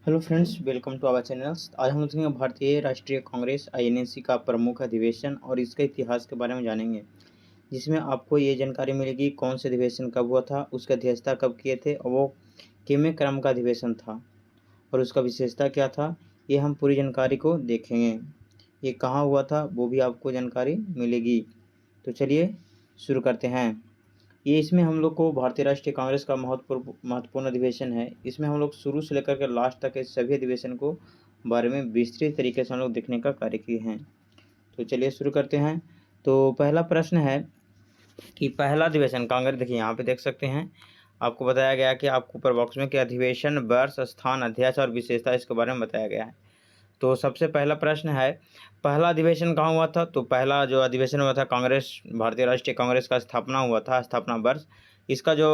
Hello friends, welcome to our channels. आज हम लोग देखेंगे भारतीय राष्ट्रीय कांग्रेस आईएनसी का प्रमुख अधिवेशन और इसके इतिहास के बारे में जानेंगे, जिसमें आपको ये जानकारी मिलेगी कौन से अधिवेशन कब हुआ था, उसकी अध्यक्षता कब किए थे और वो कितने क्रम का अधिवेशन था और उसका विशेषता क्या था। ये हम पूरी जानकारी को देखेंगे। ये कहाँ हुआ था वो भी आपको जानकारी मिलेगी। तो चलिए शुरू करते हैं। ये इसमें हम लोग को भारतीय राष्ट्रीय कांग्रेस का महत्वपूर्ण अधिवेशन है। इसमें हम लोग शुरू से लेकर के लास्ट तक के सभी अधिवेशन को बारे में विस्तृत तरीके से हम लोग देखने का कार्य किए हैं। तो चलिए शुरू करते हैं। तो पहला प्रश्न है कि पहला अधिवेशन कांग्रेस, देखिए यहाँ पे देख सकते हैं, आपको बताया गया कि आपको ऊपर बॉक्स में कि अधिवेशन वर्ष, स्थान, अध्यक्ष और विशेषता इसके बारे में बताया गया है। तो सबसे पहला प्रश्न है, पहला अधिवेशन कहाँ हुआ था। तो पहला जो अधिवेशन हुआ था कांग्रेस, भारतीय राष्ट्रीय कांग्रेस का स्थापना हुआ था, स्थापना वर्ष। इसका जो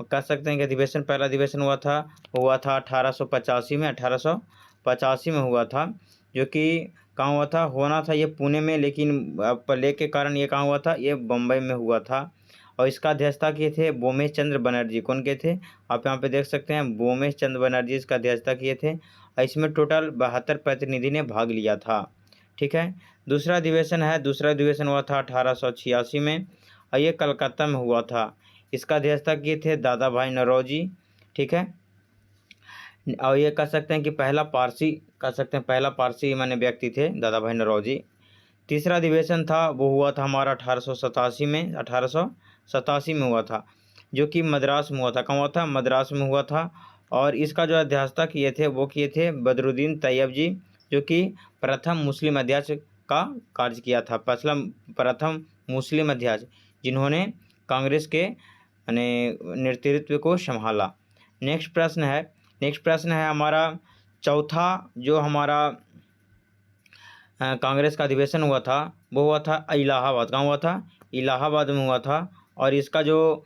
कह सकते हैं कि अधिवेशन, पहला अधिवेशन हुआ था 1885 में, 1885 में हुआ था, जो कि कहाँ हुआ था, होना था ये पुणे में, लेकिन प्ले के कारण ये कहाँ हुआ था, ये बम्बई में हुआ था। और इसका अध्यक्षता किए थे बोमेश चंद्र बनर्जी। कौन के थे, आप यहाँ पे देख सकते हैं, बोमेश चंद्र बनर्जी इसका अध्यक्षता किए थे। और इसमें टोटल 72 प्रतिनिधि ने भाग लिया था। ठीक है। दूसरा अधिवेशन है, दूसरा अधिवेशन हुआ था 1886 में और ये कलकत्ता में हुआ था। इसका अध्यक्षता किए थे दादा भाई नौरोजी। ठीक है। और ये कह सकते हैं कि पहला पारसी, कह सकते हैं पहला पारसी माने व्यक्ति थे दादा भाई नौरोजी। तीसरा अधिवेशन था वो हुआ था हमारा 1887 में, 1887 में हुआ था, जो कि मद्रास में हुआ था। कहाँ हुआ था, मद्रास में हुआ था। और इसका जो अध्यक्षता किए थे वो किए थे बदरुद्दीन तैयब जी, जो कि प्रथम मुस्लिम अध्यक्ष का कार्य किया था, प्रथम मुस्लिम अध्यक्ष जिन्होंने कांग्रेस के नेतृत्व को संभाला। नेक्स्ट प्रश्न है हमारा चौथा, जो हमारा कांग्रेस का अधिवेशन हुआ था वो हुआ था इलाहाबाद। कहाँ हुआ था, इलाहाबाद में हुआ था। और इसका जो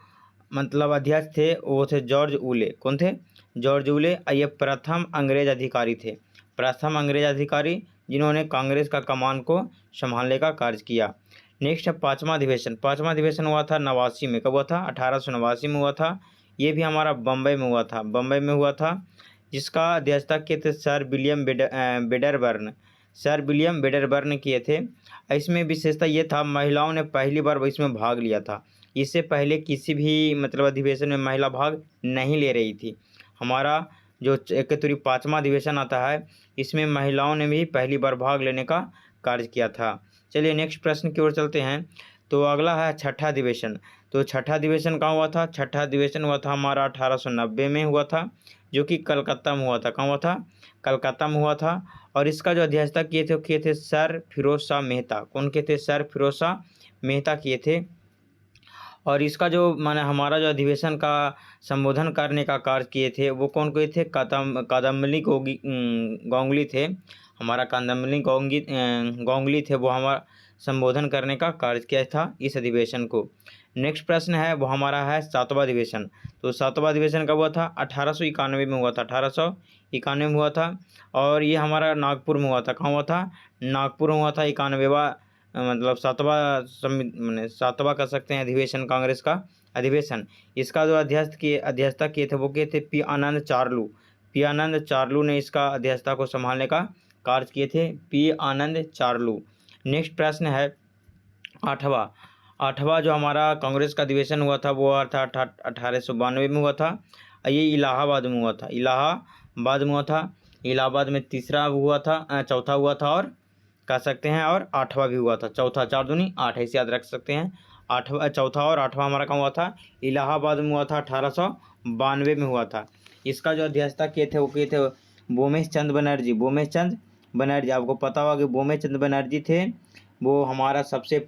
मतलब अध्यक्ष थे वो थे जॉर्ज उले। कौन थे, जॉर्ज उले। ये प्रथम अंग्रेज अधिकारी थे, प्रथम अंग्रेज अधिकारी जिन्होंने कांग्रेस का कमान को संभालने का कार्य किया। नेक्स्ट है पाँचवा अधिवेशन। पाँचवा अधिवेशन हुआ था 89 में। कब हुआ था, 1889 में हुआ था। ये भी हमारा बम्बई में हुआ था, बम्बई में हुआ था, जिसका अध्यक्षता किए थे सर विलियम बेडरबर्न, सर विलियम बेडरबर्न किए थे। इसमें विशेषता ये था, महिलाओं ने पहली बार इसमें भाग लिया था। इससे पहले किसी भी मतलब अधिवेशन में महिला भाग नहीं ले रही थी। हमारा जो 71वां अधिवेशन आता है, इसमें महिलाओं ने भी पहली बार भाग लेने का कार्य किया था। चलिए नेक्स्ट प्रश्न की ओर चलते हैं। तो अगला है छठा अधिवेशन। तो छठा अधिवेशन कहाँ हुआ था, छठा अधिवेशन हुआ था हमारा 1890 में हुआ था, जो कि कलकत्ता में हुआ था। कहाँ हुआ था, कलकत्ता में हुआ था। और इसका जो अध्यक्षता किए थे वो किए थे सर फिरोज शाह मेहता। कौन के थे, सर फिरोज शाह मेहता किए थे। और इसका जो माने हमारा जो अधिवेशन का संबोधन करने का कार्य किए थे वो कौन किए थे, कादम्बनी गांगुली थे। हमारा कादम्बनी गांगुली थे, वो हमारा संबोधन करने का कार्य किया था इस अधिवेशन को। नेक्स्ट प्रश्न है वो हमारा है सातवां अधिवेशन। तो सातवां अधिवेशन कब हुआ था, 1891 में हुआ था, 1891 में हुआ था। और ये हमारा नागपुर में हुआ था। कहाँ हुआ था, नागपुर में हुआ था। 91वां मतलब सातवां कह सकते हैं अधिवेशन, कांग्रेस का अधिवेशन। इसका जो अध्यक्षता किए थे वो किए थे पी आनंद चार्लू। पी आनंद चार्लू ने इसका अध्यक्षता को संभालने का कार्य किए थे, पी आनंद चार्लू। नेक्स्ट प्रश्न है आठवां। आठवां जो हमारा कांग्रेस का अधिवेशन हुआ था वो हुआ था 1892 में हुआ था। ये इलाहाबाद में हुआ था, इलाहाबाद में हुआ था। इलाहाबाद में तीसरा हुआ था, चौथा हुआ था और कह सकते हैं, और आठवां भी हुआ था। चौथा, 4 दूनी 8, ऐसे याद रख सकते हैं। आठवां, चौथा और आठवां हमारा कहाँ हुआ था, इलाहाबाद में हुआ था, 1892 में हुआ था। इसका जो अध्यक्षता किए थे वो किए थे बोमेश चंद्र बनर्जी। बोमेश चंद्र बनर्जी, आपको पता होगा कि बोमेश चंद्र बनर्जी थे वो हमारा सबसे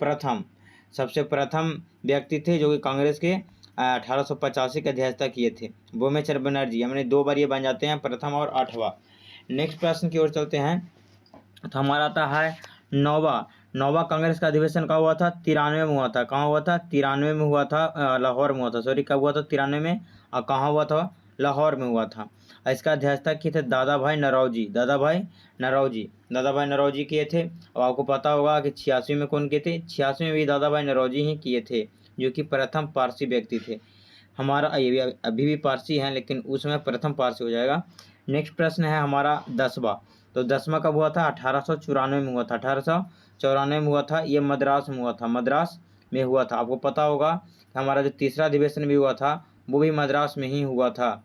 प्रथम व्यक्ति थे जो कि कांग्रेस के 1885 की अध्यक्षता किए थे, बोमेश चंद्र बनर्जी। हमने 2 बार ये बन जाते हैं, प्रथम और आठवां। नेक्स्ट प्रश्न की ओर चलते हैं। तो हमारा आता है नौवा कांग्रेस का अधिवेशन कहाँ हुआ था, 93 में हुआ था। कहाँ हुआ था, 93 में हुआ था, लाहौर में हुआ था। सॉरी, कब हुआ था, 93 में। और कहाँ हुआ था, लाहौर में हुआ था। इसका अध्यक्षता किए थे दादा भाई नौरोजी किए थे। और आपको पता होगा कि 86 में कौन किए थे, 86 में भी दादा भाई नौरोजी ही किए थे, जो कि प्रथम पारसी व्यक्ति थे। हमारा ये भी अभी भी पारसी हैं, लेकिन उसमें प्रथम पारसी हो जाएगा। नेक्स्ट प्रश्न है हमारा 10वां। तो 10वां कब हुआ था? 1894 में हुआ था। 1894 में हुआ था। ये मद्रास में हुआ था, मद्रास में हुआ था। आपको पता होगा हमारा जो तीसरा अधिवेशन भी हुआ था वो भी मद्रास में ही हुआ था,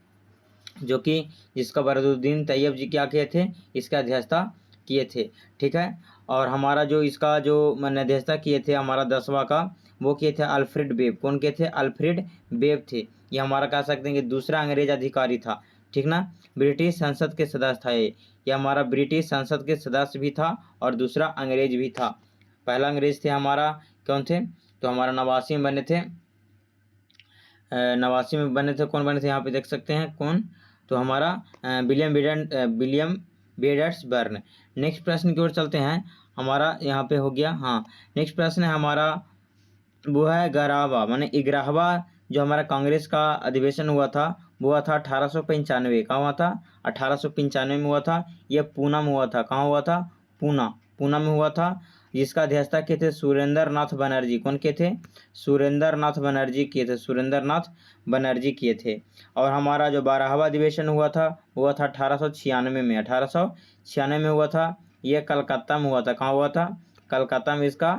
जो कि जिसका बरदुद्दीन तैयब जी क्या किए थे? इसका अध्यक्षता किए थे। ठीक है। और हमारा जो इसका जो अध्यक्षता किए थे हमारा 10वां का, वो किए थे अल्फ्रेड बेब। कौन किए थे? अल्फ्रेड बेब थे। ये हमारा कह सकते हैं कि दूसरा अंग्रेज अधिकारी था। ठीक ना। ब्रिटिश संसद के सदस्य था ये हमारा ब्रिटिश संसद के सदस्य भी था और दूसरा अंग्रेज भी था। पहला अंग्रेज थे हमारा कौन थे? तो हमारा 89 में बने थे। 89 में बने थे। कौन बने थे? यहाँ पे देख सकते हैं कौन। तो हमारा विलियम बेडर्सबर्न। नेक्स्ट प्रश्न की ओर चलते हैं। हमारा यहाँ पे हो गया। हाँ, नेक्स्ट प्रश्न है हमारा वो है 11वां माने 11वां जो हमारा कांग्रेस का अधिवेशन हुआ था वो हुआ था 1895। कहाँ हुआ था? 1895 में हुआ था। यह पूना में हुआ था। कहाँ हुआ था? पूना में हुआ था। जिसका अध्यक्षता किए थे सुरेंद्र नाथ बनर्जी। कौन किए थे? सुरेंद्र नाथ बनर्जी किए थे। सुरेंद्र नाथ बनर्जी किए थे। और हमारा जो 12वां अधिवेशन हुआ था 1896 में। 1896 में हुआ था। यह कलकत्ता में हुआ था। कहाँ हुआ था? कलकत्ता में इसका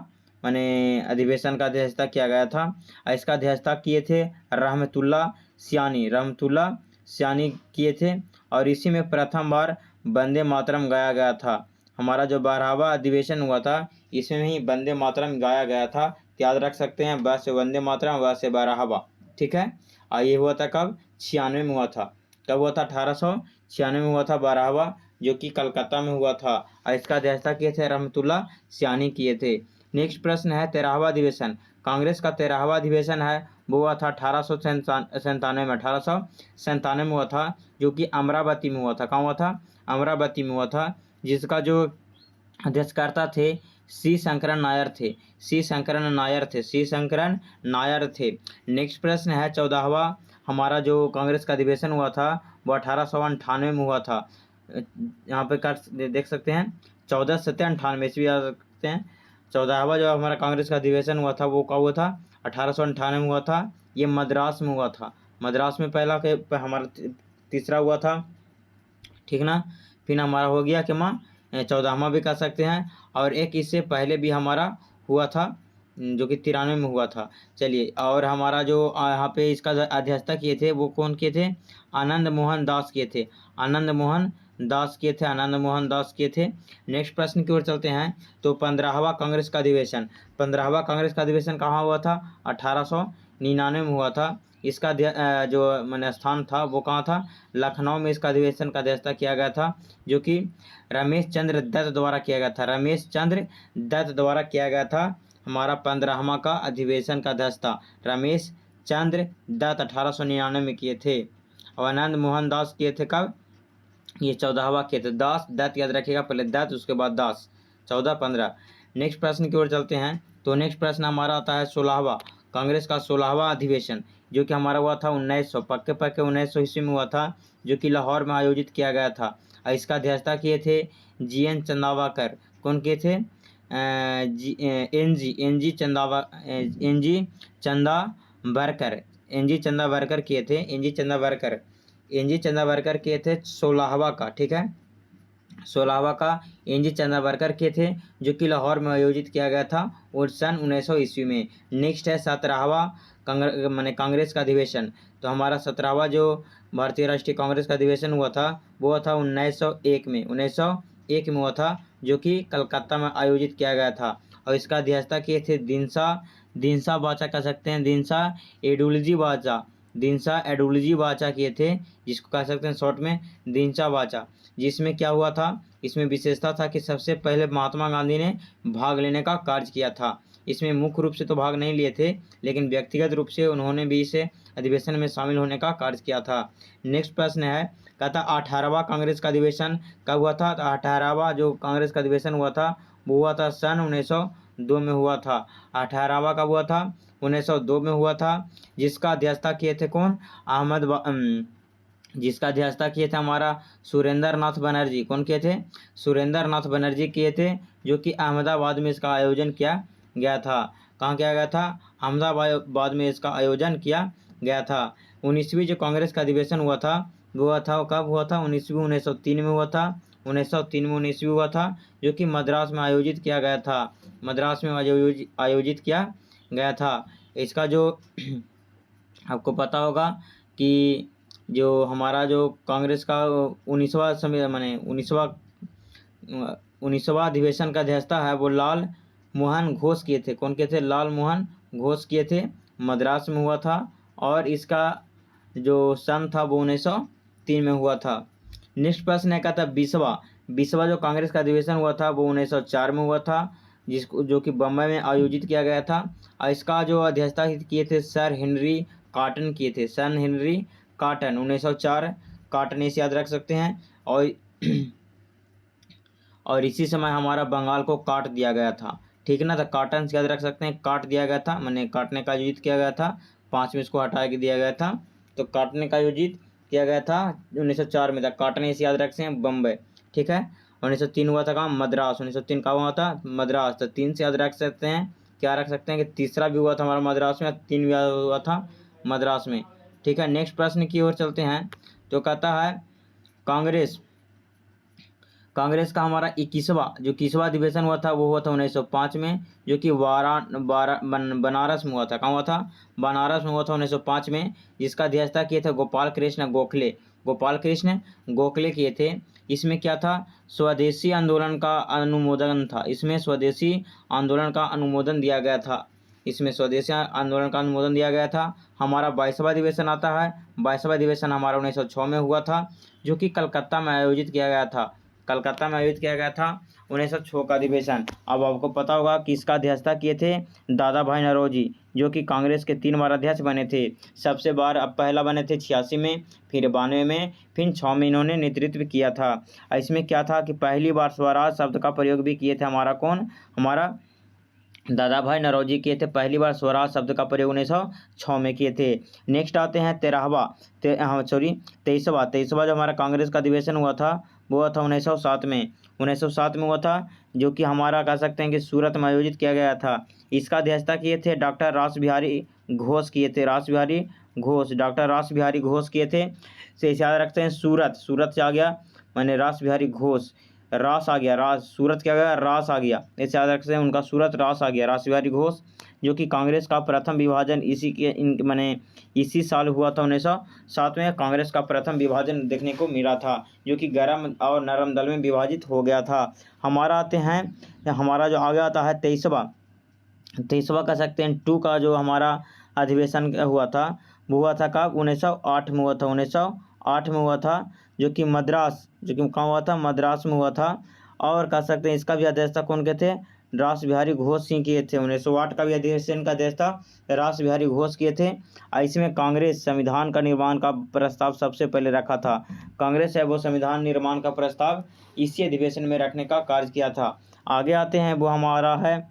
अधिवेशन का अध्यक्षता किया गया था। और इसका अध्यक्षता किए थे रहमतुल्ला सियानी किए थे। और इसी में प्रथम बार वंदे मातरम गाया गया था। हमारा जो 12वां अधिवेशन हुआ था इसमें ही वंदे मातरम गाया गया था। याद रख सकते हैं, व से वंदे मातरम, व से 12वां। ठीक है। और ये हुआ था कब? 96 में हुआ था। कब हुआ था? 1896 में हुआ था 12वां, जो कि कलकत्ता में हुआ था। और इसका अध्यक्षता किए थे रहमतुल्ला सियानी किए थे। नेक्स्ट प्रश्न है 13वां अधिवेशन। कांग्रेस का 13वां अधिवेशन है वो हुआ था 1897 में। 1897 में हुआ था, जो कि अमरावती में हुआ था। कहाँ हुआ था? अमरावती में हुआ था। जिसका जो अध्यक्षकर्ता थे सी शंकरन नायर थे। नेक्स्ट प्रश्न है 14वां। हमारा जो कांग्रेस का अधिवेशन हुआ था वो 1898 में हुआ था। यहाँ पे देख सकते हैं 1498 ईस्वी याद रखते हैं। 14वां जो हमारा कांग्रेस का अधिवेशन हुआ था वो कब हुआ था? 1898 में हुआ था। ये मद्रास में हुआ था। मद्रास में पहला के हमारा तीसरा हुआ था। ठीक ना। फिर हमारा हो गया कि 14वां भी कह सकते हैं। और एक इससे पहले भी हमारा हुआ था जो कि 93 में हुआ था। चलिए, और हमारा जो यहाँ पे इसका अध्यक्षता किए थे वो कौन किए थे? आनंद मोहन दास किए थे। आनंद मोहन दास किए थे। नेक्स्ट प्रश्न की ओर चलते हैं। तो 15वां कांग्रेस का अधिवेशन। 15वां कांग्रेस का अधिवेशन कहाँ हुआ था? 1899 में हुआ था। इसका जो स्थान था वो कहाँ था? लखनऊ में इसका अधिवेशन का अध्यक्षता किया गया था, जो कि रमेश चंद्र दत्त द्वारा किया गया था। हमारा 15वां का अधिवेशन का अध्यक्षता रमेश चंद्र दत्त 1899 में किए थे। और आनंद मोहन दास किए थे कब? ये 14वां किए थे। दास दत्त याद रखिएगा, पहले दत्त उसके बाद दास। 14 15। नेक्स्ट प्रश्न की ओर चलते हैं। तो नेक्स्ट प्रश्न हमारा आता है 16वां। कांग्रेस का 16वां अधिवेशन, जो कि हमारा हुआ था 1900 पक्के 1900 ईस्वी में हुआ था, जो कि लाहौर में आयोजित किया गया था। और इसका अध्यक्षता किए थे GN चंदावरकर। कौन किए थे? NG चंदावरकर किए थे। NG चंदावरकर किए थे 16वां का। ठीक है। 16वां का NG चंदावरकर किए थे, जो कि लाहौर में आयोजित किया गया था और सन 1900 ईस्वी में। नेक्स्ट है 17वां कांग्रेस का अधिवेशन। तो हमारा 17वां जो भारतीय राष्ट्रीय कांग्रेस का अधिवेशन हुआ था वो हुआ था 1901 में। 1901 में हुआ था, जो कि कलकत्ता में आयोजित किया गया था। और इसका अध्यक्षता किए थे दिनसा वाचा कह सकते हैं, दिनसा एडुलजी वाचा किए थे, जिसको कह सकते हैं शॉर्ट में दिनसा वाचा। जिसमें क्या हुआ था? इसमें विशेषता था कि सबसे पहले महात्मा गांधी ने भाग लेने का कार्य किया था। इसमें मुख्य रूप से तो भाग नहीं लिए थे, लेकिन व्यक्तिगत रूप से उन्होंने भी इस अधिवेशन में शामिल होने का कार्य किया था। नेक्स्ट प्रश्न है, कहता 18वां कांग्रेस का अधिवेशन कब हुआ था? तो 18वां जो कांग्रेस का अधिवेशन हुआ था वो हुआ था सन 1902 में हुआ था। 18वां कब हुआ था? 1902 में हुआ था। जिसका अध्यक्षता किए थे कौन? जिसका अध्यक्षता किए थे हमारा सुरेंद्र नाथ बनर्जी। कौन किए थे? सुरेंद्र नाथ बनर्जी किए थे, जो कि अहमदाबाद में इसका आयोजन किया गया था। कहाँ किया गया था? अहमदाबाद में इसका आयोजन किया गया था। 19वीं जो कांग्रेस का अधिवेशन हुआ था वो हुआ था, वो कब हुआ था? 1903 में हुआ था। 1903 में 19वीं हुआ था, जो कि मद्रास में आयोजित किया गया था। मद्रास में आयोजित किया गया था। इसका जो आपको पता होगा कि जो हमारा जो कांग्रेस का 19वां समय माने 19वां अधिवेशन का अध्यक्षता है वो लाल मोहन घोष किए थे। कौन किए थे? लाल मोहन घोष किए थे। मद्रास में हुआ था और इसका जो सन था वो 1903 में हुआ था। नेक्स्ट प्रश्न है, कहता 20वां जो कांग्रेस का अधिवेशन हुआ था वो 1904 में हुआ था, जिसको जो कि बम्बई में आयोजित किया गया था। और इसका जो अध्यक्षता किए थे सर हेनरी कॉटन किए थे। सर हेनरी कॉटन 1904, कॉटन इसे याद रख सकते हैं। और इसी समय हमारा बंगाल को काट दिया गया था, ठीक है ना। तो कॉटन से याद रख सकते हैं, काट दिया गया था, मैंने काटने का आयोजित किया गया था। 5 में इसको हटा के दिया गया था, तो काटने का आयोजित किया गया था 1904 में था। काटने से याद रख सकते हैं बम्बई, ठीक है। 1903 हुआ था कहाँ? मद्रास। 1903 का हुआ था मद्रास, तो 3 से याद रख सकते हैं। क्या रख सकते हैं कि तीसरा भी हुआ था हमारा मद्रास में, 3 भी हुआ था मद्रास में, ठीक है। नेक्स्ट प्रश्न की ओर चलते हैं, तो कहता है कांग्रेस का हमारा 21वां अधिवेशन हुआ था वो हुआ था 1905 में, जो कि बनारस में हुआ था। कहाँ हुआ था? बनारस में हुआ था 1905 में, जिसका अध्यक्षता किए थे गोपाल कृष्ण गोखले किए थे। इसमें क्या था? स्वदेशी आंदोलन का अनुमोदन था। इसमें स्वदेशी आंदोलन का अनुमोदन दिया गया था। हमारा 22वां अधिवेशन आता है। 22वां अधिवेशन हमारा 1906 में हुआ था, जो कि कलकत्ता में आयोजित किया गया था। 1906 का अधिवेशन। अब आपको पता होगा कि इसका अध्यक्षता किए थे दादा भाई नौरोजी, जो कि कांग्रेस के 3 बार अध्यक्ष बने थे। सबसे बार अब पहला बने थे 86 में, फिर 92 में, फिर 6 में इन्होंने नेतृत्व किया था। इसमें क्या था कि पहली बार स्वराज शब्द का प्रयोग भी किए थे हमारा दादा भाई नौरोजी किए थे। पहली बार स्वराज शब्द का प्रयोग 1906 में किए थे। नेक्स्ट आते हैं 23वां जो हमारा कांग्रेस का अधिवेशन हुआ था वो हुआ था 1907 में। 1907 में हुआ था, जो कि हमारा कह सकते हैं कि सूरत में आयोजित किया गया था। इसका अध्यक्षता किए थे डॉक्टर रास बिहारी घोष किए थे। डॉक्टर रास बिहारी घोष किए थे। से याद रखते हैं सूरत से आ गया, मैंने रास बिहारी घोष, रास आ गया, सूरत क्या गया? रास आ गया। ऐसे याद रखते हैं उनका सूरत रास आ गया, रास बिहारी घोष, जो कि कांग्रेस का प्रथम विभाजन इसी साल हुआ था। 1907 में कांग्रेस का प्रथम विभाजन देखने को मिला था, जो कि गर्म और नरम दल में विभाजित हो गया था। हमारा आते हैं, हमारा जो आगे आता है 23वां कह सकते हैं 2 का जो हमारा अधिवेशन हुआ था वो हुआ था कब? 1908 में हुआ था। 1908 में हुआ था, जो कि कहाँ हुआ था? मद्रास में हुआ था। और कह सकते हैं इसका भी अध्यक्षता कौन किए थे? रास बिहारी घोष सिंह किए थे। 1908 का भी अधिवेशन का अध्यक्षता रास बिहारी घोष किए थे। और इसमें कांग्रेस संविधान का निर्माण का प्रस्ताव सबसे पहले रखा था। कांग्रेस है वो संविधान निर्माण का प्रस्ताव इसी अधिवेशन में रखने का कार्य किया था। आगे आते हैं, वो हमारा है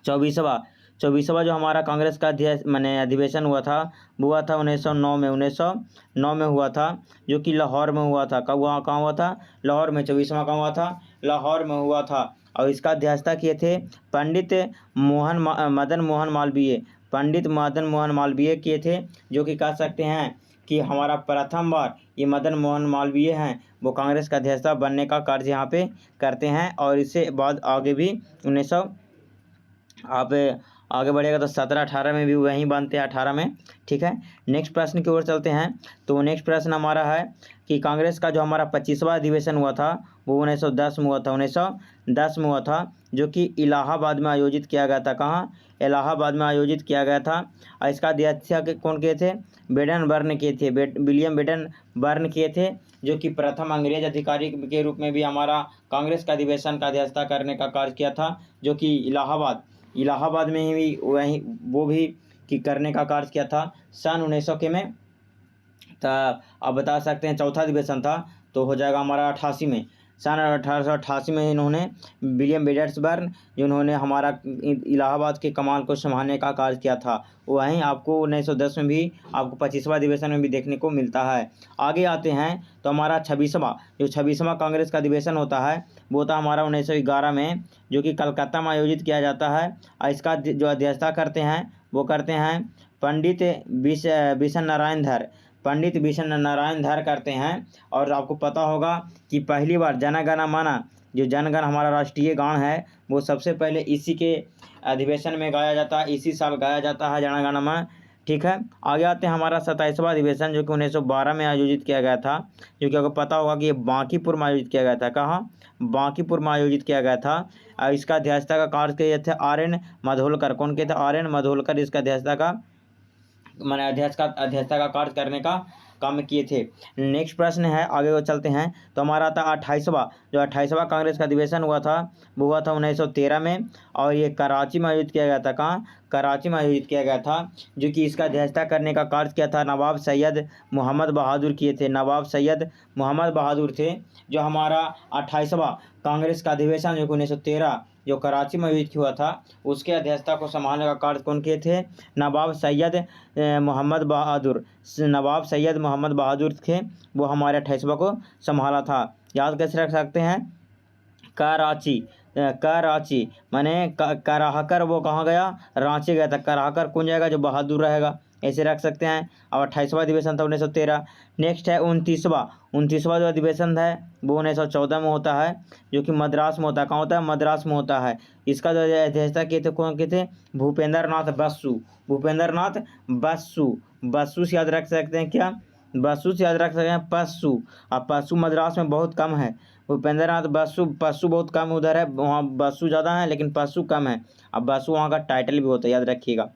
24वां जो हमारा कांग्रेस का अधिवेशन हुआ था वो हुआ था 1909 में। 1909 में हुआ था, जो कि लाहौर में हुआ था। कहाँ हुआ था? लाहौर में। 24वां कहाँ हुआ था? लाहौर में हुआ था। और इसका अध्यक्षता किए थे पंडित मदन मोहन मालवीय किए थे, जो कि कह सकते हैं कि हमारा प्रथम बार ये मदन मोहन मालवीय हैं वो कांग्रेस का अध्यक्षता बनने का कार्य यहाँ पे करते हैं। और इससे बाद आगे भी आप आगे बढ़ेगा तो 17-18 में भी वहीं बनते हैं, 18 में, ठीक है। नेक्स्ट प्रश्न की ओर चलते हैं, तो नेक्स्ट प्रश्न हमारा है कि कांग्रेस का जो हमारा 25वां अधिवेशन हुआ था वो 1910 में हुआ था। 1910 में हुआ था, जो कि इलाहाबाद में आयोजित किया गया था। कहाँ? इलाहाबाद में आयोजित किया गया था। और इसका अध्यक्षता कौन किए थे? विलियम बेडन बर्न किए थे, जो कि प्रथम अंग्रेज अधिकारी के रूप में भी हमारा कांग्रेस का अधिवेशन का अध्यक्षता करने का कार्य किया था, जो कि इलाहाबाद में ही वो भी कि करने का कार्य किया था सन 1900 के में। तो आप बता सकते हैं चौथा अधिवेशन था, तो हो जाएगा हमारा 88 में। सन 1888 में इन्होंने विलियम बेडर्सबर्न, जिन्होंने हमारा इलाहाबाद के कमान को संभालने का कार्य किया था, वहीं आपको 1910 में भी आपको 25वां अधिवेशन में भी देखने को मिलता है। आगे आते हैं, तो हमारा 26वां कांग्रेस का अधिवेशन होता है वो था हमारा 1911 में, जो कि कलकत्ता में आयोजित किया जाता है। और इसका जो अध्यक्षता करते हैं वो पंडित बिशन नारायण धर। पंडित भीषण नारायण धर करते हैं। और आपको पता होगा कि पहली बार जन गण मन, जो जनगण हमारा राष्ट्रीय गान है, वो सबसे पहले इसी के अधिवेशन में गाया जाता है, इसी साल गाया जाता है जन गण मन। ठीक है, आगे आते हैं हमारा 27वां अधिवेशन, जो कि 1912 में आयोजित किया गया था, जो कि आपको पता होगा कि ये बांकीपुर में आयोजित किया गया था। कहाँ? बांकीपुर में आयोजित किया गया था। इसका अध्यक्षता का कार्य किए थे आर.एन. मधोलकर। कौन के थे? आर.एन. मधोलकर इसका अध्यक्षता का अध्यक्षता का कार्य करने का काम किए थे। नेक्स्ट प्रश्न है, आगे वो चलते हैं। तो हमारा आता 28वां कांग्रेस का अधिवेशन हुआ था, वो हुआ था 1913 में, और ये कराची में आयोजित किया गया था। कहाँ? कराची में आयोजित किया गया था, जो कि इसका अध्यक्षता करने का कार्य किया था नवाब सैयद मोहम्मद बहादुर किए थे। नवाब सैयद मोहम्मद बहादुर थे जो हमारा 28वां कांग्रेस का अधिवेशन जो कि 1913 जो कराची में आयोजित हुआ था, उसके अध्यक्षता को संभालने का कार्य कौन किए थे? नवाब सैयद मोहम्मद बहादुर। नवाब सैयद मोहम्मद बहादुर थे, वो हमारे 28वां को संभाला था। याद कैसे रख सकते हैं? कराची माने कराहकर वो कहाँ गया? रांची गया था। कराहकर कौन जाएगा? जो बहादुर रहेगा, ऐसे रख सकते हैं। और 28वां अधिवेशन था 1913। नेक्स्ट है 29वां जो अधिवेशन है वो 1914 में होता है, जो कि मद्रास में होता है। कहाँ होता है? मद्रास में होता है। इसका जो अध्यक्षता किए थे कौन किए थे? भूपेंद्र नाथ बसु से याद रख सकते हैं क्या? बसु से याद रख सकते हैं पशु। अब पशु मद्रास में बहुत कम है। भूपेंद्र नाथ बसु, पशु बहुत कम उधर है, वहाँ बसु ज़्यादा है लेकिन पशु कम है। अब बसु वहाँ का टाइटल भी होता है, याद रखिएगा।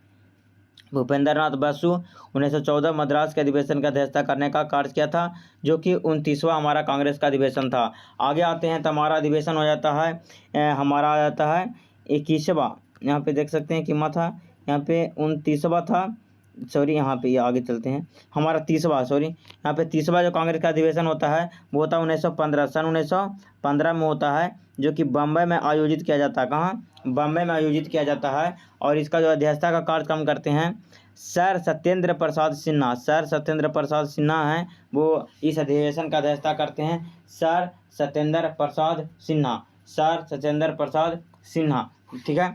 भूपेंद्र नाथ बसु 1914 मद्रास के अधिवेशन का अध्यक्षता करने का कार्य किया था, जो कि 29वां हमारा कांग्रेस का अधिवेशन था। आगे आते हैं तो हमारा अधिवेशन हो जाता है हमारा आ जाता है 21वां। यहाँ पे देख सकते हैं कि था यहाँ पे 29वां था, सॉरी यहाँ पे ये आगे चलते हैं। हमारा 30वां जो कांग्रेस का अधिवेशन होता है वो होता है 1915 सन 1915 में होता है, जो कि बम्बई में आयोजित किया जाता है। कहाँ? बम्बई में आयोजित किया जाता है। और इसका जो अध्यक्षता का कार्यक्रम करते हैं सर सत्येंद्र प्रसाद सिन्हा हैं, वो इस अधिवेशन का अध्यक्षता करते हैं। सर सत्येंद्र प्रसाद सिन्हा, ठीक है,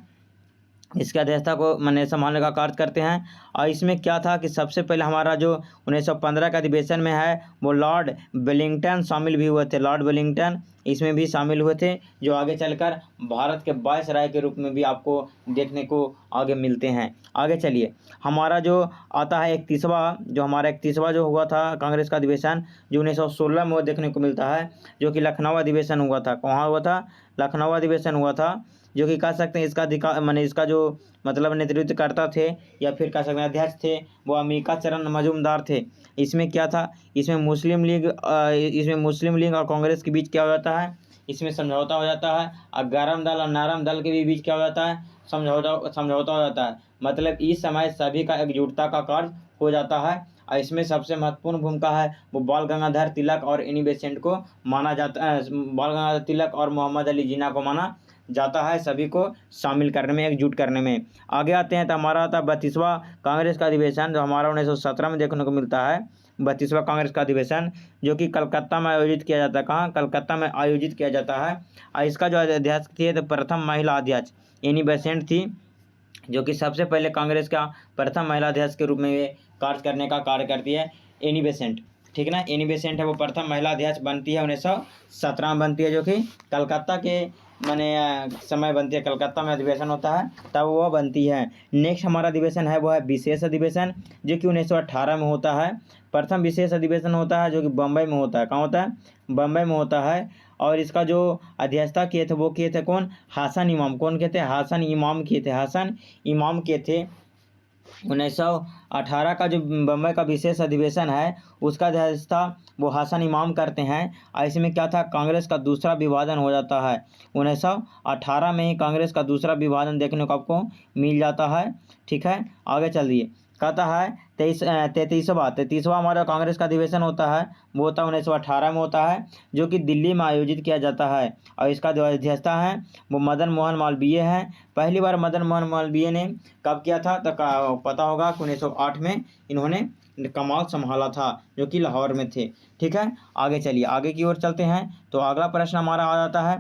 इसके अध्यक्षता को मैंने संभालने का कार्य करते हैं। और इसमें क्या था कि सबसे पहले हमारा जो 1915 का अधिवेशन में है वो लॉर्ड वेलिंगटन शामिल भी हुए थे। लॉर्ड वेलिंगटन इसमें भी शामिल हुए थे, जो आगे चलकर भारत के वायसराय के रूप में भी आपको देखने को आगे मिलते हैं। आगे चलिए, हमारा जो आता है 31वां जो हुआ था कांग्रेस का अधिवेशन, जो 1916 में वो देखने को मिलता है, जो कि लखनऊ अधिवेशन हुआ था। कहाँ हुआ था? लखनऊ अधिवेशन हुआ था, जो कि कह सकते हैं इसका जो मतलब नेतृत्व करता थे या फिर कह सकते हैं अध्यक्ष थे, वो अम्बिका चरण मजूमदार थे। इसमें क्या था? इसमें मुस्लिम लीग और कांग्रेस के बीच क्या हो जाता है? इसमें समझौता हो जाता है। और गरम दल और नरम दल के भी बीच क्या हो जाता है? समझौता हो जाता है। मतलब इस समय सभी का एकजुटता का कार्य हो जाता है। और इसमें सबसे महत्वपूर्ण भूमिका है वो बाल गंगाधर तिलक और एनी बेसेंट को माना जाता है। बाल गंगाधर तिलक और मोहम्मद अली जिन्ना को माना जाता है, सभी को शामिल करने में, एकजुट करने में। आगे आते हैं तो हमारा आता 32वां कांग्रेस का अधिवेशन, जो हमारा 1917 में देखने को मिलता है। 32वां कांग्रेस का अधिवेशन जो कि कलकत्ता में आयोजित किया जाता है। कहाँ? कलकत्ता में आयोजित किया जाता है। और इसका जो अध्यक्ष थी तो प्रथम महिला अध्यक्ष एनी बेसेंट थी, जो कि सबसे पहले कांग्रेस का प्रथम महिला अध्यक्ष के रूप में ये कार्य करने का कार्य करती है एनी बेसेंट। ठीक है ना, एनी बेसेंट है वो प्रथम महिला अध्यक्ष बनती है 1917 में बनती है, जो कि कलकत्ता के समय बनती है। कलकत्ता में अधिवेशन होता है तब वो बनती है। नेक्स्ट हमारा अधिवेशन है वो है विशेष अधिवेशन, जो कि 1918 में होता है। प्रथम विशेष अधिवेशन होता है जो कि बम्बई में होता है। कहाँ होता है? बम्बई में होता है। और इसका जो अध्यक्षता किए थे वो किए थे कौन? हसन इमाम। कौन किए थे? हसन इमाम किए थे। 1918 का जो बम्बई का विशेष अधिवेशन है उसका अध्यक्षता वो हसन इमाम करते हैं। और इसमें क्या था? कांग्रेस का दूसरा विभाजन हो जाता है। 1918 में ही कांग्रेस का दूसरा विभाजन देखने को आपको मिल जाता है। ठीक है, आगे चलिए। कहता है 33वां हमारा कांग्रेस का अधिवेशन होता है वो होता है 1918 में होता है, जो कि दिल्ली में आयोजित किया जाता है। और इसका जो अध्यक्षता है वो मदन मोहन मालवीय है। पहली बार मदन मोहन मालवीय ने कब किया था? तो पता होगा 1908 में इन्होंने कमान संभाला था, जो कि लाहौर में थे। ठीक है, आगे चलिए, आगे की ओर चलते हैं। तो अगला प्रश्न हमारा आ जाता है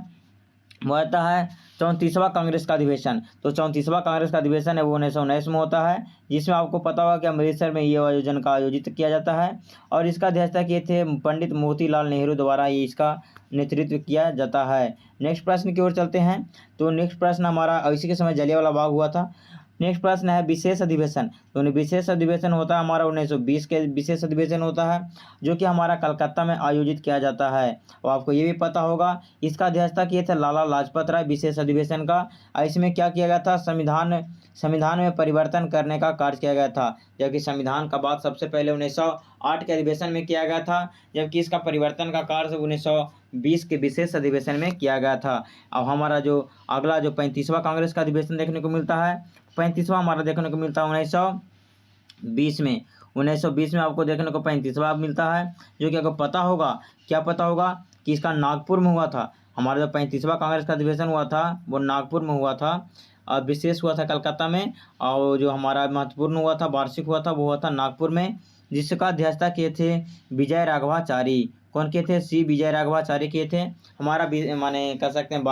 वो आता है 34वां कांग्रेस का अधिवेशन। तो 34वां कांग्रेस का अधिवेशन है वो 1919 में होता है, जिसमें आपको पता होगा कि अमृतसर में ये आयोजन का आयोजित किया जाता है और इसका अध्यक्षता किए थे पंडित मोतीलाल नेहरू द्वारा ये इसका नेतृत्व किया जाता है। नेक्स्ट प्रश्न की ओर चलते हैं। तो नेक्स्ट प्रश्न हमारा इसी के समय जलियांवाला बाग हुआ था। नेक्स्ट प्रश्न है विशेष अधिवेशन। तो विशेष अधिवेशन होता है हमारा 1920 के विशेष अधिवेशन होता है, जो कि हमारा कलकत्ता में आयोजित किया जाता है। और आपको ये भी पता होगा इसका अध्यक्षता किए थे लाला लाजपत राय विशेष अधिवेशन का। और इसमें क्या किया गया था, संविधान में परिवर्तन करने का कार्य किया गया था, जबकि संविधान का बात सबसे पहले 1908 के अधिवेशन में किया गया था, जबकि इसका परिवर्तन का कार्य 1920 के विशेष अधिवेशन में किया गया था। अब हमारा जो अगला जो 35वां कांग्रेस का अधिवेशन देखने को मिलता है, 35वां हमारा देखने को मिलता है 1920 में। 1920 में आपको देखने को 35वां मिलता है, जो कि आपको पता होगा, क्या पता होगा कि इसका नागपुर में हुआ था। हमारा जो 35वां कांग्रेस का अधिवेशन हुआ था वो नागपुर में हुआ था और विशेष हुआ था कलकत्ता में, और जो हमारा महत्वपूर्ण हुआ था वार्षिक हुआ था वो हुआ था नागपुर में, जिसका अध्यक्षता किए थे विजय राघवाचारी। कौन किए थे, सी विजय राघवाचारी किए थे। हमारा माने कह सकते हैं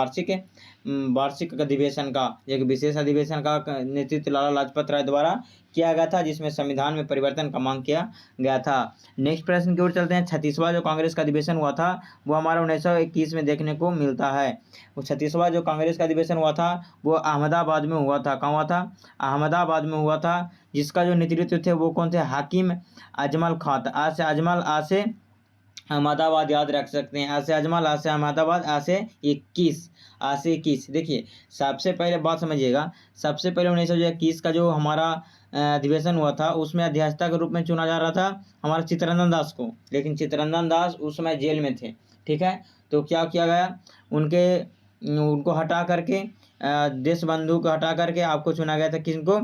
वार्षिक अधिवेशन का एक विशेष अधिवेशन का नेतृत्व लाला लाजपत राय द्वारा किया गया था, जिसमें संविधान में परिवर्तन का मांग किया गया था। नेक्स्ट प्रश्न की ओर चलते हैं। 36वां जो कांग्रेस का अधिवेशन हुआ था वो हमारा 1921 में देखने को मिलता है। वो 36वां जो कांग्रेस का अधिवेशन हुआ था वो अहमदाबाद में हुआ था। कहाँ हुआ था, अहमदाबाद में हुआ था, जिसका जो नेतृत्व थे वो कौन थे, हाकिम अजमल खां। आज से अहमदाबाद याद रख सकते हैं, ऐसे अजमल, ऐसे अहमदाबाद, ऐसे 21। देखिए सबसे पहले बात समझिएगा, सबसे पहले 1921 का जो हमारा अधिवेशन हुआ था उसमें अध्यक्षता के रूप में चुना जा रहा था हमारा चित्तरंजन दास को, लेकिन चित्तरंजन दास उस समय जेल में थे। ठीक है, तो क्या किया गया, उनको हटा करके देश बंधु को हटा करके आपको चुना गया था, किनको,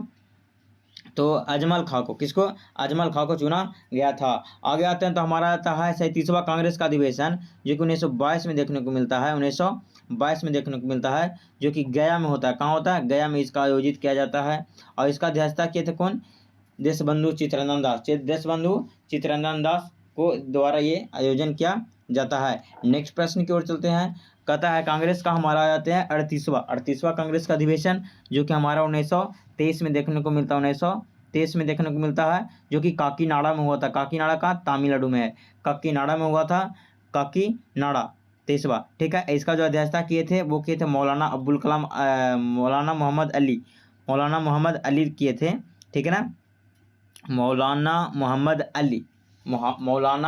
तो अजमल खां को, किसको, अजमल खां को चुना गया था। आगे आते हैं तो हमारा आता है 37वां कांग्रेस का अधिवेशन, जो कि 1922 में देखने को मिलता है, 1922 में देखने को मिलता है, जो कि गया में होता है। कहाँ होता है, गया में इसका आयोजित किया जाता है। और इसका अध्यक्षता किए थे कौन, देशबंधु चित्तरंजन दास। देशबंधु चित्तरंजन दास को द्वारा ये आयोजन किया जाता है। नेक्स्ट प्रश्न की ओर चलते हैं। कहता है कांग्रेस का हमारा आ जाते हैं 38वां कांग्रेस का अधिवेशन, जो कि हमारा 1923 में देखने को मिलता है, 1923 में देखने को मिलता है, जो कि काकीनाडा में हुआ था। काकीनाडा का तमिलनाडु में है, काकीनाडा में हुआ था, काकीनाडा 23वां। ठीक है, इसका जो अध्यक्षता किए थे वो किए थे मौलाना अब्दुल कलाम, मौलाना मोहम्मद अली किए थे। ठीक है ना, मौलाना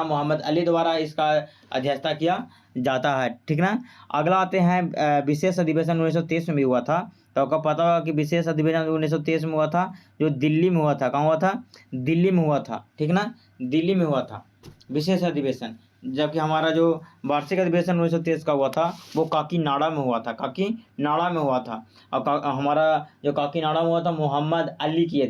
मोहम्मद अली द्वारा इसका अध्यक्षता किया जाता है। ठीक ना, अगला आते हैं विशेष अधिवेशन 1923 में भी हुआ था। तो आपको पता होगा कि विशेष अधिवेशन 1923 में हुआ था, जो दिल्ली में हुआ था। कहाँ हुआ था, दिल्ली में हुआ था। ठीक ना, दिल्ली में हुआ था विशेष अधिवेशन, जबकि हमारा जो वार्षिक अधिवेशन 1923 का हुआ था वो काकीनाडा में हुआ था, काकीनाडा में हुआ था। और हमारा जो काकीनाडा में हुआ था मोहम्मद अली किए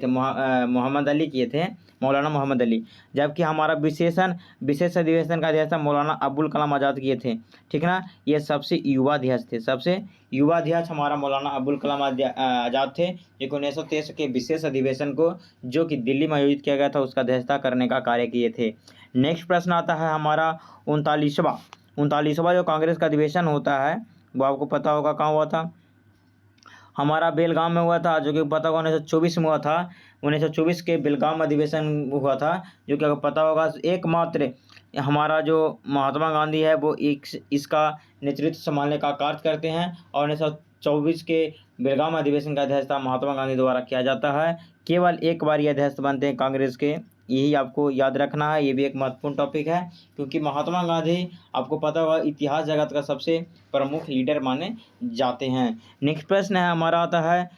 थे, मौलाना मोहम्मद अली, जबकि हमारा विशेष अधिवेशन का अध्यक्ष मौलाना अबुल कलाम आज़ाद किए थे। ठीक ना, ये सबसे युवा अध्यक्ष थे, सबसे युवा अध्यक्ष हमारा मौलाना अबुल कलाम आज़ाद थे, जो 1923 के विशेष अधिवेशन को जो कि दिल्ली में आयोजित किया गया था उसका अध्यक्षता करने का कार्य किए थे। नेक्स्ट प्रश्न आता है हमारा 39वां जो कांग्रेस का अधिवेशन होता है वो आपको पता होगा कहाँ हुआ था, हमारा बेलगाम में हुआ था, जो कि पता होगा 1924 में हुआ था। 1924 के बेलगाम अधिवेशन हुआ था, जो कि आपको पता होगा एकमात्र हमारा जो महात्मा गांधी है वो इसका नेतृत्व संभालने का कार्य करते हैं, और 1924 के बेलगाम अधिवेशन का अध्यक्षता महात्मा गांधी द्वारा किया जाता है। केवल एक बार ये अध्यक्ष बनते हैं कांग्रेस के, यही आपको याद रखना है। ये भी एक महत्वपूर्ण टॉपिक है, क्योंकि महात्मा गांधी आपको पता होगा इतिहास जगत का सबसे प्रमुख लीडर माने जाते हैं। नेक्स्ट प्रश्न है हमारा आता है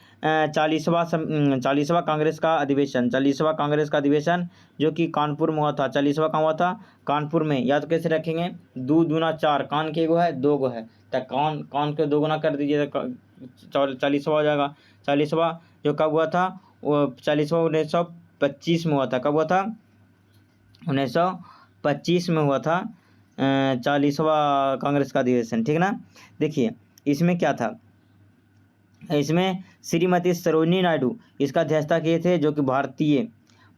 40वां कांग्रेस का अधिवेशन, 40वां कांग्रेस का अधिवेशन जो कि कानपुर में हुआ था। 40वां कहाँ हुआ था, कानपुर में। याद कैसे रखेंगे, 2 दूना 4, कान के 1 है 2 गो है, तो कान के 2 गुना कर दीजिए तो 40वां हो जाएगा। 40वां जो कब हुआ था, वो 40वां 1925 में हुआ था। कब हुआ था, 1925 में हुआ था 40वां कांग्रेस का अधिवेशन। ठीक ना, देखिए इसमें क्या था, इसमें श्रीमती सरोजिनी नायडू इसका अध्यक्षता किए थे, जो कि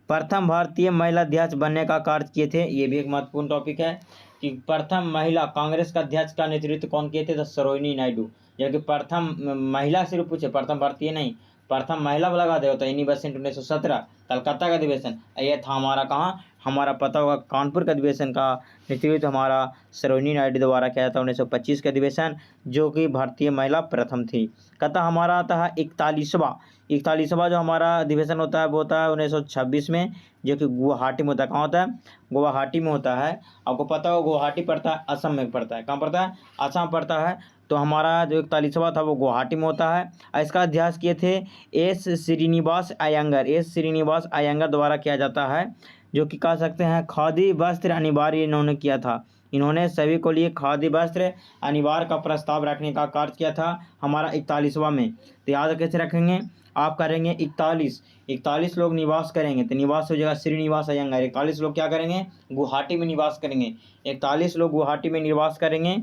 प्रथम भारतीय महिला अध्यक्ष बनने का कार्य किए थे। ये भी एक महत्वपूर्ण टॉपिक है। कि प्रथम महिला कांग्रेस का अध्यक्ष का नेतृत्व कौन किए थे? तो सरोजिनी नायडू। जबकि प्रथम महिला सिर्फ पूछे, प्रथम भारतीय नहीं, प्रथम महिला लगा दे होता 1917 कलकत्ता का अधिवेशन। ये था हमारा कहाँ, हमारा पता होगा कानपुर का अधिवेशन का नेतृत्व हमारा सरोजिनी नायडू द्वारा किया था 1925 का अधिवेशन, जो कि भारतीय महिला प्रथम थी। कहता हमारा आता है 41वां जो हमारा अधिवेशन होता है वो होता है 1926 में, जो कि गुवाहाटी में होता है। कहाँ होता है? गुवाहाटी में होता है। आपको पता हो गुवाहाटी पड़ता है असम में पड़ता है। कहाँ पड़ता है? असम पड़ता है। तो हमारा जो 41वां था वो गुवाहाटी में होता है। और इसका अध्यास किए थे एस श्रीनिवास अयंगर द्वारा किया जाता है, जो कि कह सकते हैं खादी वस्त्र अनिवार्य इन्होंने किया था। इन्होंने सभी को लिए खादी वस्त्र अनिवार्य का प्रस्ताव रखने का कार्य किया था हमारा 41वां में। तो याद कैसे रखेंगे आप? करेंगे 41 लोग निवास करेंगे, तो निवास हो जाएगा श्रीनिवास अयंगर। 41 लोग क्या करेंगे? गुवाहाटी में निवास करेंगे। 41 लोग गुवाहाटी में निवास करेंगे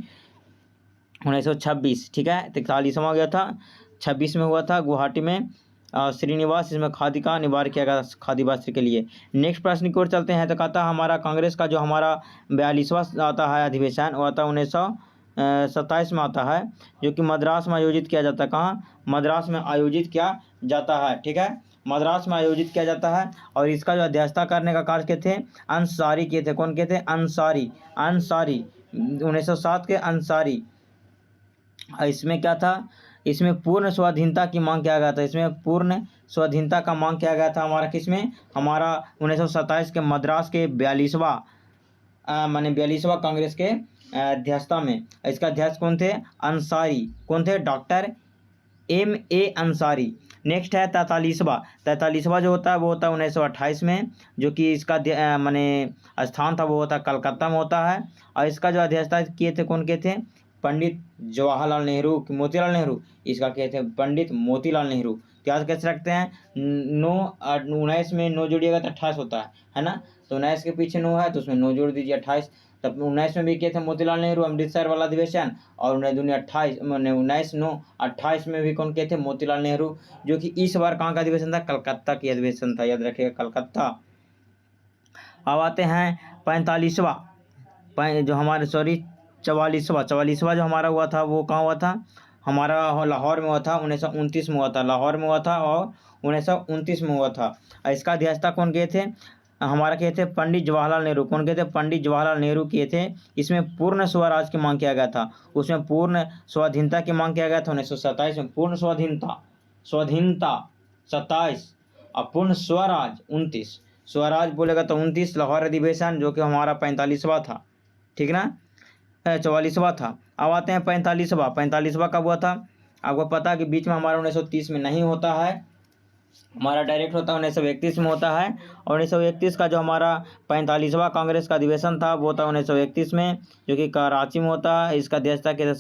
1926। ठीक है, तो 41वां गया था, 26 में हुआ था गुवाहाटी में श्रीनिवास। इसमें खादी का अनिवार्य किया गया खादी वस्त्र के लिए। नेक्स्ट प्रश्न की ओर चलते हैं। तो कहता है हमारा कांग्रेस का जो हमारा 42वां आता है अधिवेशन, वो आता है 1927 में आता है, जो कि मद्रास में आयोजित किया जाता है। कहाँ? मद्रास में आयोजित किया जाता है। ठीक है, मद्रास में आयोजित किया जाता है। और इसका जो अध्यक्षता करने का कार्य किए थे अंसारी किए थे। कौन किए थे? अंसारी 1907 के अंसारी। इसमें क्या था? इसमें पूर्ण स्वाधीनता की मांग किया गया था। इसमें पूर्ण स्वाधीनता का मांग किया गया था हमारा किसमें? हमारा 1927 के मद्रास के 42वां कांग्रेस के अध्यक्षता में। इसका अध्यक्ष कौन थे? अंसारी। कौन थे? Doctor M.A. अंसारी। नेक्स्ट है 43वां जो होता है वो होता है 1928 में, जो कि इसका माने स्थान था वो होता है कलकत्ता में होता है। और इसका जो अध्यक्षता किए थे कौन किए थे? पंडित जवाहरलाल नेहरू कि मोतीलाल नेहरू? इसका किए थे पंडित मोतीलाल नेहरू। तो याद कैसे रखते हैं? 19 में 9 जोड़िएगा तो 28 होता है ना? तो 19 के पीछे 9 है तो उसमें 9 जोड़ दीजिए 28। तब 19 में भी किए थे मोतीलाल नेहरू अमृतसर वाला अधिवेशन, और 1928 में भी कौन किए थे? मोतीलाल नेहरू, जो कि इस बार कहाँ का अधिवेशन था? कलकत्ता की अधिवेशन था। याद रखिएगा कलकत्ता। अब आते हैं 45वां जो हमारे 44वां जो हमारा हुआ था वो कहाँ हुआ था? हमारा लाहौर में हुआ था 1929 में हुआ था। लाहौर में हुआ था और 1929 में हुआ था। और इसका अध्यक्षता कौन किए थे? हमारा किए थे पंडित जवाहरलाल नेहरू। कौन किए थे? पंडित जवाहरलाल नेहरू किए थे। इसमें पूर्ण स्वराज की मांग किया गया था। उसमें पूर्ण स्वाधीनता की मांग किया गया था 1927 में। पूर्ण स्वाधीनता 27 और पूर्ण स्वराज 29। स्वराज बोलेगा तो 29 लाहौर अधिवेशन, जो कि हमारा 45वां था। ठीक ना? 44वां था। अब आते हैं 45वां कब हुआ था? आपको पता है कि बीच में हमारा 1930 में नहीं होता है, हमारा डायरेक्ट होता है 1931 में होता है। और 1931 का जो हमारा 45वां कांग्रेस का अधिवेशन था वो था 1931 में, जो कि कराची में होता है। इसका अध्यक्षता किया था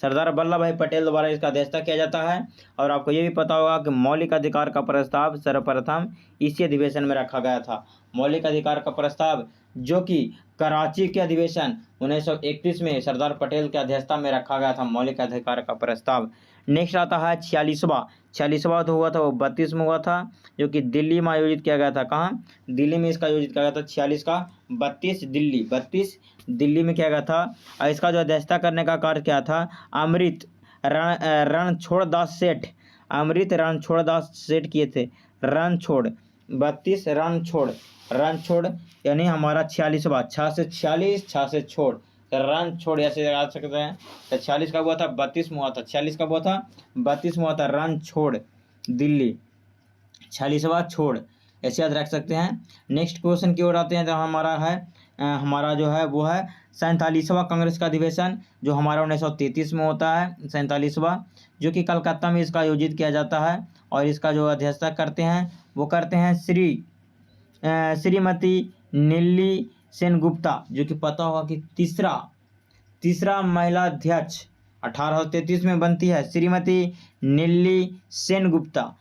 सरदार वल्लभ भाई पटेल द्वारा इसका अध्यक्षता किया जाता है। और आपको ये भी पता होगा कि मौलिक अधिकार का प्रस्ताव सर्वप्रथम इसी अधिवेशन में रखा गया था। मौलिक अधिकार का प्रस्ताव जो कि कराची के अधिवेशन 1931 में सरदार पटेल की अध्यक्षता में रखा गया था, मौलिक अधिकार का प्रस्ताव। नेक्स्ट आता है 46वां तो हुआ था वो 32 में हुआ था, जो कि दिल्ली में आयोजित किया गया था। कहाँ? दिल्ली में इसका आयोजित किया गया था। 46 का 32 दिल्ली में किया गया था। और इसका जो अध्यक्षता करने का कार्य क्या था? अमृत रणछोड़ दास सेठ किए थे। रणछोड़ 32 रणछोड़ यानी हमारा 46वां 6 से 46 6 से छोड़ रणछोड़ ऐसे याद सकते हैं। तो 46 का हुआ था 32 में हुआ था। 46 का हुआ था 32 में हुआ था। रणछोड़ दिल्ली 46वां छोड़ ऐसे याद रख सकते हैं। नेक्स्ट क्वेश्चन की ओर आते हैं। तो हमारा जो है वो है 47वां कांग्रेस का अधिवेशन, जो हमारा 1933 में होता है। 47वां जो कि कलकत्ता में इसका आयोजित किया जाता है। और इसका जो अध्यक्षता करते हैं वो करते हैं श्रीमती नीली सेनगुप्ता, जो कि पता होगा कि तीसरा महिला अध्यक्ष 1833 में बनती है। श्रीमती नीली सेनगुप्ता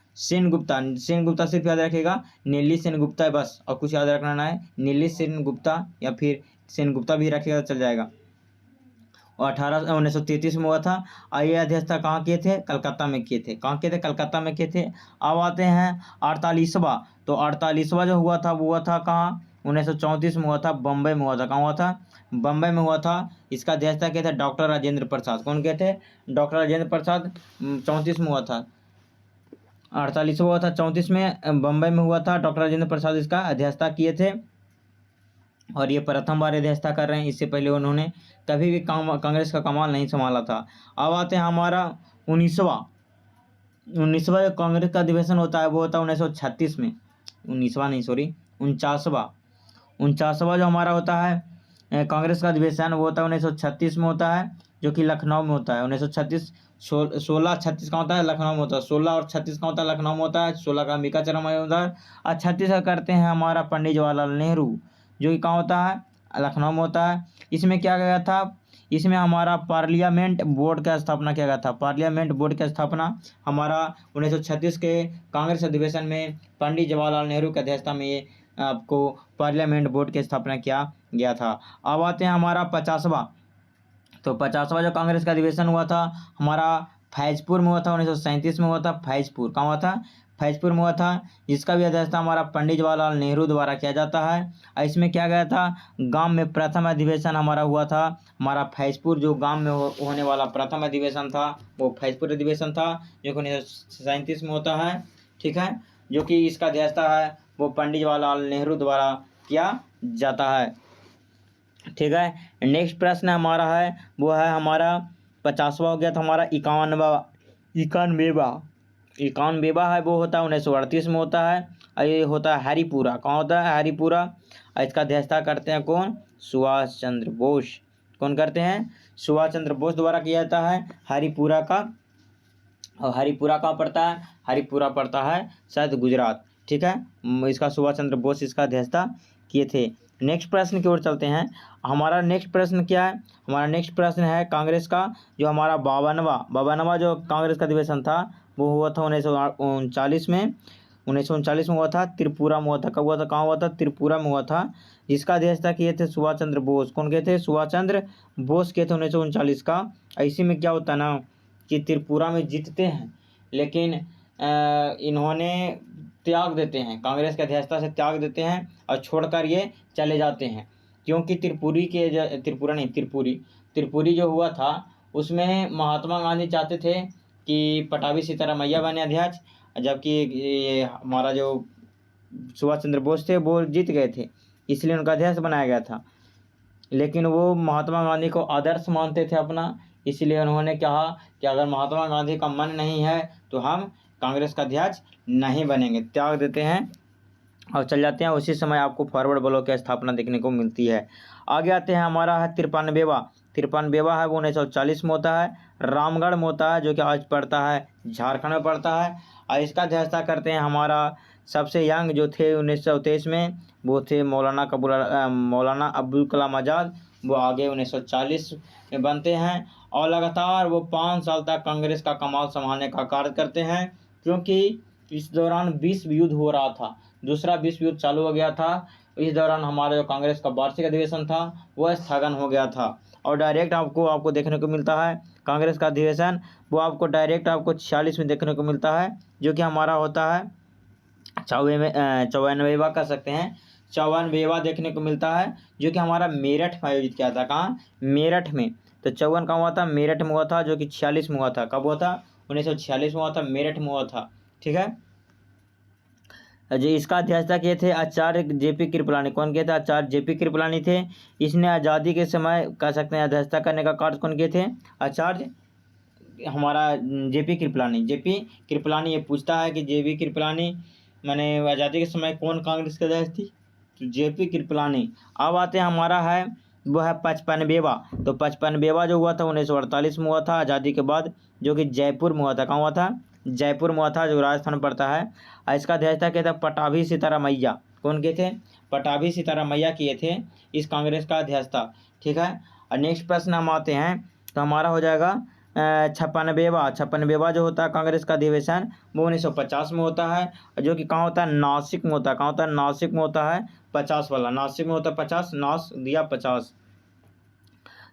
सिर्फ याद रखिएगा, नीली सेनगुप्ता है बस, और कुछ याद रखना है। नीली सेनगुप्ता या फिर सेनगुप्ता भी रखिएगा चल जाएगा। और 1933 में हुआ था। ये अध्यक्षता कहाँ किए थे? कलकत्ता में किए थे। कलकत्ता में किए थे। अब आते हैं 48वां। तो 48वां जो हुआ था वो हुआ था कहाँ? 1934 में हुआ था, बम्बई में हुआ था। कहाँ हुआ था? बम्बई में हुआ था। इसका अध्यक्षता किए थे डॉक्टर राजेंद्र प्रसाद। कौन के थे? डॉक्टर राजेंद्र प्रसाद। 34 में हुआ था, 48 हुआ था, 34 में बम्बई में हुआ था। डॉक्टर राजेंद्र प्रसाद इसका अध्यक्षता किए थे और ये प्रथम बार अध्यक्षता कर रहे हैं। इससे पहले उन्होंने कभी भी कांग्रेस का कमान नहीं संभाला था। अब आते हैं हमारा 19वां जो कांग्रेस का अधिवेशन होता है वो होता है 1936 में। 19वां नहीं, सॉरी, 49वां जो हमारा होता है कांग्रेस का अधिवेशन वो होता है 1936 में होता है, जो कि लखनऊ में होता है। 1936 16-36 का होता है, लखनऊ में होता है। 16 और 36 का होता है, लखनऊ में होता है। 16 का अंबिका चरम में होता है और 36 का करते हैं हमारा पंडित जवाहरलाल नेहरू, जो कि कहाँ होता है? लखनऊ में होता है। इसमें क्या गया था? इसमें हमारा पार्लियामेंट बोर्ड का स्थापना किया गया था। पार्लियामेंट बोर्ड की स्थापना हमारा 1936 के कांग्रेस अधिवेशन में पंडित जवाहरलाल नेहरू की अध्यक्षता में आपको पार्लियामेंट बोर्ड की स्थापना किया गया था। अब आते हैं हमारा 50वां। तो 50वां जो कांग्रेस का अधिवेशन हुआ था हमारा फैजपुर में हुआ था। 1937 में हुआ था। फैजपुर कहाँ हुआ था? फैजपुर में हुआ था। जिसका भी अध्यक्षता हमारा पंडित जवाहरलाल नेहरू द्वारा किया जाता है। और इसमें क्या गया था? गांव में प्रथम अधिवेशन हमारा हुआ था। हमारा फैजपुर जो गांव में होने वाला प्रथम अधिवेशन था वो फैजपुर अधिवेशन था, जो कि 1937 में होता है। ठीक है, जो कि इसका अध्यक्षता है वो पंडित जवाहरलाल नेहरू द्वारा किया जाता है। ठीक है, नेक्स्ट प्रश्न हमारा है वो है हमारा 50वां हो गया था हमारा 91वां है वो होता है 1938 में होता है। और ये होता है हरिपुरा। कहाँ होता है? हरिपुरा। और इसका अध्यक्षता करते हैं कौन? सुभाष चंद्र बोस। कौन करते हैं? सुभाष चंद्र बोस द्वारा किया जाता है हरिपुरा का। और हरिपुरा कहाँ पड़ता है? हरिपुरा पड़ता है शायद गुजरात। ठीक है, इसका सुभाष चंद्र बोस इसका अध्यक्षता किए थे। नेक्स्ट प्रश्न की ओर चलते हैं। हमारा नेक्स्ट प्रश्न क्या है? हमारा नेक्स्ट प्रश्न है कांग्रेस का जो हमारा 52वां जो कांग्रेस का अधिवेशन था वो हुआ था 1939 में। 1939 में हुआ था, त्रिपुरा में हुआ था। कब हुआ था? कहाँ हुआ था? त्रिपुरा में हुआ था। जिसका अध्यक्षता किए थे सुभाष चंद्र बोस। कौन किए थे? सुभाष चंद्र बोस किए थे 1939 का। इसी में क्या होता है ना कि त्रिपुरा में जीतते हैं, लेकिन इन्होंने त्याग देते हैं, कांग्रेस के अध्यक्षता से त्याग देते हैं और छोड़कर ये चले जाते हैं। क्योंकि त्रिपुरी जो हुआ था उसमें महात्मा गांधी चाहते थे कि पटाभी सीतारामैया बने अध्यक्ष, जबकि ये हमारा जो सुभाष चंद्र बोस थे वो जीत गए थे, इसलिए उनका अध्यक्ष बनाया गया था। लेकिन वो महात्मा गांधी को आदर्श मानते थे अपना, इसलिए उन्होंने कहा कि अगर महात्मा गांधी का मन नहीं है तो हम कांग्रेस का अध्यक्ष नहीं बनेंगे, त्याग देते हैं और चल जाते हैं। उसी समय आपको फॉरवर्ड ब्लॉक की स्थापना देखने को मिलती है। आगे आते हैं हमारा है 53वां है वो 1940 में होता है, रामगढ़ में होता है, जो कि आज पड़ता है झारखंड में पड़ता है। और इसका अध्यक्षता करते हैं हमारा सबसे यंग जो थे 1923 में वो थे मौलाना अब्दुल कलाम आज़ाद। वो आगे 1940 में बनते हैं और लगातार वो 5 साल तक कांग्रेस का कमान संभालने का कार्य करते हैं, क्योंकि इस दौरान विश्व युद्ध हो रहा था, दूसरा विश्व युद्ध चालू हो गया था। इस दौरान हमारा जो कांग्रेस का वार्षिक अधिवेशन था वह स्थगन हो गया था और डायरेक्ट आपको देखने को मिलता है कांग्रेस का अधिवेशन वो आपको डायरेक्ट 46 में देखने को मिलता है, जो कि हमारा होता है 54वां कर सकते हैं, 54वां देखने को मिलता है, जो कि हमारा मेरठ में आयोजित किया था। कहाँ? मेरठ में। तो 54 कहाँ हुआ था? मेरठ में हुआ था, जो कि 46 में हुआ था। कब हुआ था? 1946 में हुआ था, मेरठ में हुआ था। ठीक है जी, इसका अध्यक्षता किए थे आचार्य जेपी कृपलानी। कौन किए थे? आचार्य जेपी कृपलानी थे। इसने आज़ादी के समय कह सकते हैं अध्यक्षता करने का कार्य कौन किए थे? आचार्य हमारा जेपी कृपलानी। ये पूछता है कि जेपी कृपलानी मैंने आज़ादी के समय कौन कांग्रेस के अध्यक्ष थी? तो जेपी कृपलानी। अब आते हैं हमारा है वो है 55वां। तो 55वां जो हुआ था 1948 में हुआ था आज़ादी के बाद, जो कि जयपुर में हुआ था। कहाँ हुआ था? जयपुर में हुआ था, जो राजस्थान पड़ता है। और इसका अध्यक्षता किया था पटाभी सीतारामैया। कौन किए थे? पटाभी सीतारामैया किए थे इस कांग्रेस का अध्यक्षता। ठीक है, और नेक्स्ट प्रश्न हम आते हैं तो हमारा हो जाएगा 56वां जो होता है कांग्रेस का अधिवेशन वो 1950 में होता है, जो कि कहाँ होता है? नासिक में होता है। कहाँ होता है? नासिक में होता है। 50 वाला नासिक में होता है। 50 नास दिया 50।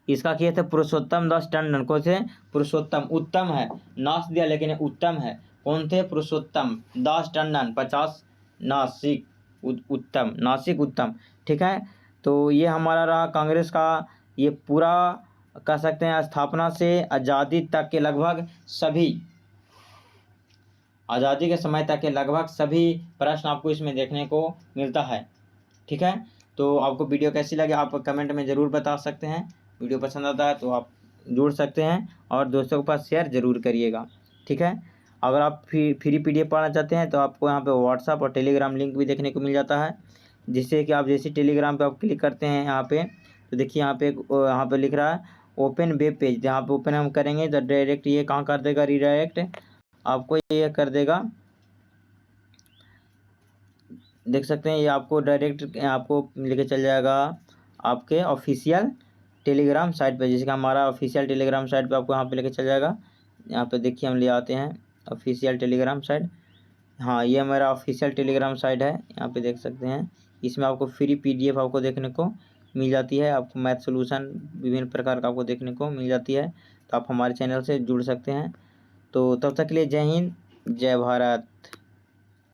इसका किए थे पुरुषोत्तम दास टंडन। कौन थे? पुरुषोत्तम, उत्तम है, नास दिया लेकिन उत्तम है। कौन थे? पुरुषोत्तम दास टंडन। 50 नासिक उत्तम, नासिक उत्तम। ठीक है। तो ये हमारा रहा कांग्रेस का ये पूरा कह सकते हैं स्थापना से आज़ादी तक के लगभग सभी, आज़ादी के समय तक के लगभग सभी प्रश्न आपको इसमें देखने को मिलता है। ठीक है, तो आपको वीडियो कैसी लगी आप कमेंट में ज़रूर बता सकते हैं। वीडियो पसंद आता है तो आप जुड़ सकते हैं और दोस्तों के पास शेयर ज़रूर करिएगा। ठीक है, अगर आप फ्री PDF पढ़ना चाहते हैं तो आपको यहाँ पे व्हाट्सअप और टेलीग्राम लिंक भी देखने को मिल जाता है, जिससे कि आप जैसे टेलीग्राम पे आप क्लिक करते हैं यहाँ पे तो देखिए यहाँ पे लिख रहा है ओपन वेब पेज। यहाँ पे ओपन हम करेंगे तो डायरेक्ट ये कहाँ कर देगा, रीडायरेक्ट आपको ये कर देगा। देख सकते हैं ये आपको डायरेक्ट आपको लेके चल जाएगा आपके ऑफिशियल टेलीग्राम साइट पे, जैसे कि हमारा ऑफिशियल टेलीग्राम साइट पे आपको यहाँ पे लेके चल जाएगा। यहाँ पे देखिए हम ले आते हैं ऑफिशियल टेलीग्राम साइट। हाँ, ये मेरा ऑफिशियल टेलीग्राम साइट है, यहाँ पे देख सकते हैं। इसमें आपको फ्री PDF आपको देखने को मिल जाती है, आपको मैथ सोल्यूशन विभिन्न प्रकार का आपको देखने को मिल जाती है। तो आप हमारे चैनल से जुड़ सकते हैं। तो तब तक के लिए जय हिंद, जय भारत।